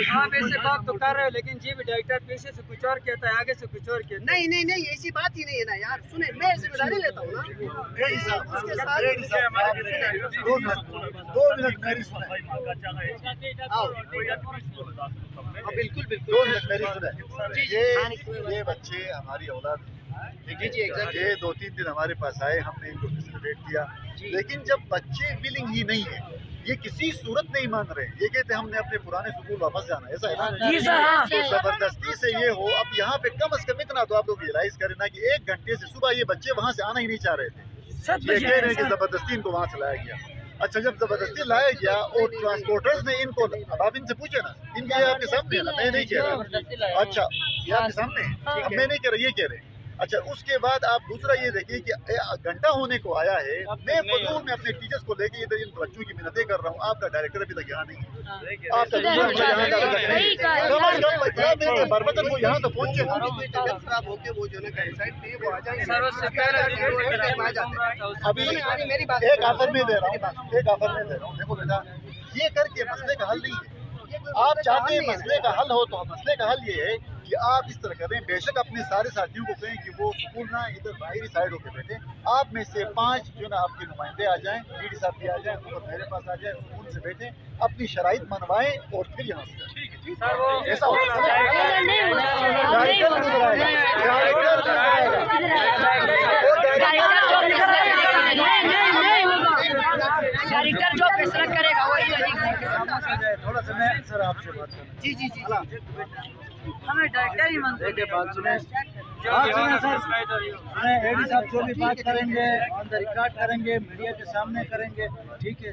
आप ऐसे बात तो कर रहे हो, लेकिन जी भी डायरेक्टर पीछे से कुछ और कहता है, आगे से कुछ और कहता है। नहीं ऐसी बात ही नहीं है ना यार। सुने, मैं जिम्मेदारी लेता हूँ ना। बिल्कुल बिल्कुल। मेरी सुने, ये बच्चे हमारी औलाद, ये 2-3 दिन हमारे पास आए, हमने इनको फैसिलिटेट किया, लेकिन जब बच्चे विलिंग ही नहीं है, ये किसी सूरत नहीं मान रहे, ये कहते हमने अपने पुराने स्कूल वापस जाना, ऐसा है ना। तो जबरदस्ती से ये हो। अब यहाँ पे कम से कम इतना तो आप लोग रियलाइज करें ना कि 1 घंटे से सुबह ये बच्चे वहाँ से आना ही नहीं चाह रहे थे, ये कह रहे हैं कि जबरदस्ती इनको वहाँ से लाया गया। अच्छा, जब जबरदस्ती लाया गया और ट्रांसपोर्टर्स ने इनको, अब आप इनसे पूछे ना, इनके आपके सामने है ना, मैं नहीं कह रहा। अच्छा, ये आपके सामने है, अब मैं नहीं कह रहा, ये कह रहे हैं। अच्छा, उसके बाद आप दूसरा ये देखिए कि घंटा होने को आया है, मैं फजूल में अपने टीचर्स को लेके इधर इन बच्चों की मिन्नतें कर रहा हूँ। आपका डायरेक्टर अभी तक यहाँ नहीं है, आपका बरबतन वो यहाँ तो पहुँचे खराब होके वो जो है वो आ जाएंगे। अभी एक ऑफर में दे रहा हूँ, देखो बेटा, ये करके मसले का हल नहीं है। आप चाहते हैं मसले का हल हो, तो मसले का हल ये है कि आप इस तरह करें। बेशक अपने सारे साथियों को कहें कि वो स्कूल ना इधर बाहरी साइड होकर बैठे, आप में से 5 जो ना आपके नुमाइंदे आ जाएं, डीडी साहब भी आ जाएं, ऊपर मेरे पास आ जाएं, स्कूल से बैठे, अपनी शराइत मनवाएं और फिर यहाँ से ऐसा होता है। डायरेक्टर जो फैसला करेगा वही थोड़ा सा मैं सर आपसे बात करना। जी हमें डायरेक्टर ही मानते हैं। बात सुने सर, एडी साहब जो भी बात करेंगे ऑन द रिकॉर्ड करेंगे, मीडिया के सामने करेंगे, ठीक है।